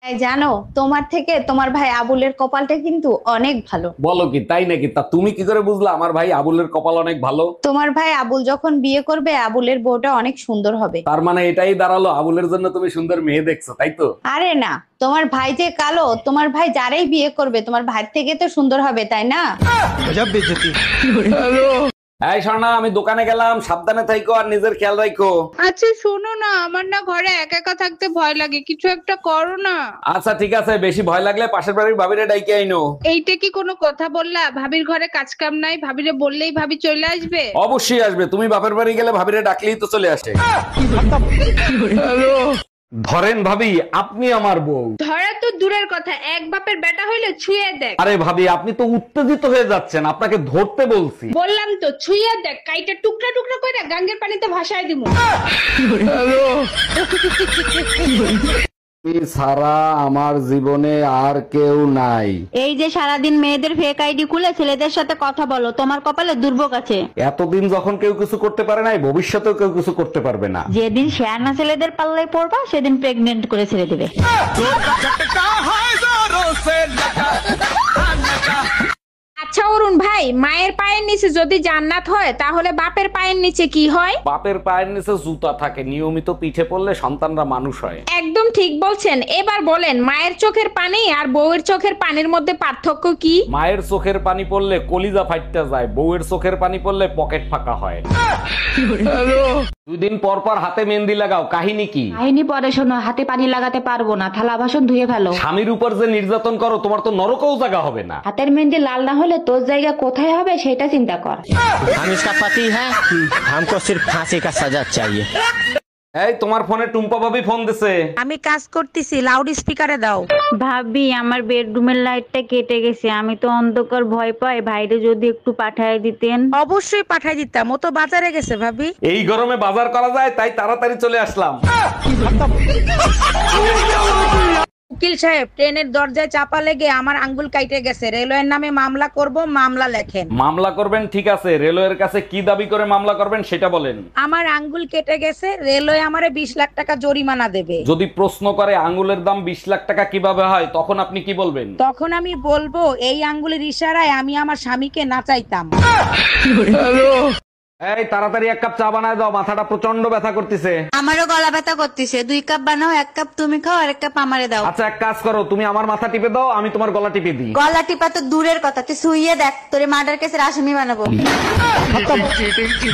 এই জানো, তোমার থেকে তোমার ভাই আবুলের কপালটা কিন্তু অনেক ভালো। বলো কি, তাই নাকি? তা তুমি কি করে বুঝলা আমার ভাই আবুলের কপাল অনেক ভালো? তোমার ভাই আবুল যখন বিয়ে করবে, আবুলের বউটা অনেক সুন্দর হবে। তার মানে এটাই দাঁড়ালো আবুলের জন্য তুমি সুন্দর মেয়ে দেখছো, তাই তো? আরে না, তোমার ভাই যে কালো, তোমার ভাই যারাই বিয়ে করবে তোমার ভাই থেকে তো সুন্দর হবে, তাই না? এই স্বর্ণা, আমি দোকানে গেলাম, সাবধানে থাইকো আর নিজের খেয়াল রাখো। আচ্ছা শোনো না, আমার না ঘরে একা একা থাকতে ভয় লাগে, কিছু একটা করো না। আচ্ছা ঠিক আছে, বেশি ভয় লাগলে পাশের বাড়ির ভাবিরে ডাইকে আইনো। এইটা কি কোনো কথা বললা? ভাবির ঘরে কাজ কাম নাই, ভাবিরে বললেই ভাবি চলে আসবে? অবশ্যই আসবে, তুমি বাপের বাড়ি গেলে ভাবিরে ডাকলেই তো চলে আসে। ধরেন ভাবি, আপনি আমার বউ। ধরা তো দূরের কথা, এক বাপের বেটা হইলে ছুঁয়ে দেখ। আরে ভাবি, আপনি তো উত্তেজিত হয়ে যাচ্ছেন, আপনাকে ধরতে বলছি। বললাম তো ছুঁয়ে দেখ, কাইটা টুকরা টুকরা করে গাঙ্গের পানিতে ভাসায় দিমু। তুমি ছাড়া আমার জীবনে আর কেউ নাই। এই যে সারাদিন মেয়েদের ফেক আইডি খুলে ছেলেদের সাথে কথা বলো, তোমার কপালে দুর্ভোগ আছে। এতদিন যখন কেউ কিছু করতে পারে নাই, ভবিষ্যতেও কেউ কিছু করতে পারবে না। যেদিন শেয়ানা ছেলেদের পাল্লায় পড়বা সেদিন প্রেগনেন্ট করে ছেড়ে দেবে। আচ্ছা অরুণ ভাই, মায়ের পায়ের নিচে যদি জান্নাত হয় তাহলে বাপের পায়ের নিচে কি হয়? বাপের পায়ের নিচে জুতা থাকে, নিয়মিত পিঠে পড়লে সন্তানরা মানুষ হয়। একদম ঠিক বলছেন। এবার বলেন, মায়ের চোখের পানি আর বউয়ের চোখের পানির মধ্যে পার্থক্য কি? মায়ের চোখের পানি পড়লে কলিজা ফাইটটা যায়, বউয়ের চোখের পানি পড়লে পকেট ফাঁকা হয়। দুদিন পর পর হাতে মেহেন্দি লাগাও, কাহিনী কি? কাহিনী পরে শোনো, হাতে পানি লাগাতে পারবো না, থালা বাসন ধুয়ে ফেলো। স্বামীর উপর যে নির্যাতন করো, তোমার তো নরকেও জায়গা হবে না। হাতের মেহেন্দি লাল না হলে তোর জায়গা কোথায় হবে সেটা চিন্তা কর। हम इसका पति है, हमको सिर्फ फांसी का सजा चाहिए। এই তোমার ফোনে টুম্পা ভাবি ফোন দিছে। আমি কাজ করতেছি, লাউড স্পিকারে দাও। ভাবি, আমার বেডরুমের লাইটটা কেটে গেছে, আমি তো অন্ধকার ভয় পাই, ভাইরে যদি একটু পাঠায় দিতেন। অবশ্যই পাঠাই দিতাম, ও তো বাজারে গেছে ভাবি। এই গরমে বাজার করা যায়, তাই তাড়াতাড়ি চলে আসলাম। উকিল সাহেব, ট্রেনের দরজায় চাপা লেগে আমার আঙ্গুল কাইটে গেছে, রেলওয়ের নামে মামলা করব, মামলা লেখেন। মামলা করবেন, ঠিক আছে। রেলওয়ের কাছে কি দাবি করে মামলা করবেন সেটা বলেন। আমার আঙ্গুল কেটে গেছে, রেলওয়ে আমারে 20 লাখ টাকা জরিমানা দেবে। যদি প্রশ্ন করে আঙ্গুলের দাম 20 লাখ টাকা কিভাবে হয়, তখন আপনি কি বলবেন? তখন আমি বলবো, এই আঙ্গুলের ইশারায় আমি আমার স্বামীকে নাচাইতাম। এই তাড়াতাড়ি 1 কাপ চা বানায় দাও, মাথাটা প্রচন্ড ব্যথা করতেছে। আমারও গলা ব্যথা করতেছে, 2 কাপ বানাও, 1 কাপ তুমি খাও আর 1 কাপ আমারে দাও। আচ্ছা এক কাজ করো, তুমি আমার মাথা টিপে দাও, আমি তোমার গলা টিপে দিই। গলা টিপা তো দূরের কথা, তুই শুইয়ে দেখ, তোরে মার্ডার কেসের আসামি বানাবো।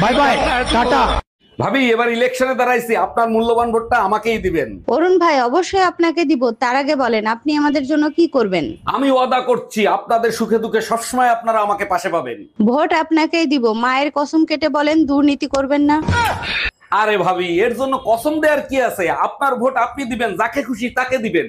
Bye bye, tata. ভাবি, এবার ইলেকশনে দাঁড়াইছি, আপনার মূল্যবান ভোটটা আমাকেই দিবেন। অরুণ ভাই, অবশ্যই আপনাকে দিব। তার আগে বলেন, আপনি আমাদের জন্য কি করবেন? আমি ওয়াদা করছি, আপনাদের সুখে দুঃখে সবসময় আপনারা আমাকে পাশে পাবেন। ভোট আপনাকেই দিব। মায়ের কসম কেটে বলেন, দুর্নীতি করবেন না। আরে ভাবি, এর জন্য কসম দেওয়ার কি আছে? আপনার ভোট আপনি দিবেন, যাকে খুশি তাকে দিবেন।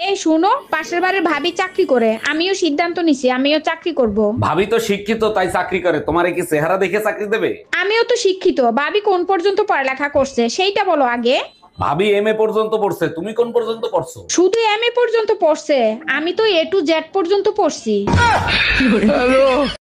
এই শুনো, পাশের বাড়ির ভাবি চাকরি করে, আমিও সিদ্ধান্ত নিছি আমিও চাকরি করব। ভাবি তো শিক্ষিত, তাই চাকরি করে। তোমার কি চেহারা দেখে চাকরি দেবে? আমিও তো শিক্ষিত, ভাবি কোন পর্যন্ত পড়ালেখা করছে সেইটা বলো আগে। ভাবি এমএ পর্যন্ত পড়ছে, তুমি কোন পর্যন্ত পড়ছো? শুধু এমএ পর্যন্ত পড়ছে, আমি তো A to Z পর্যন্ত পড়ছি।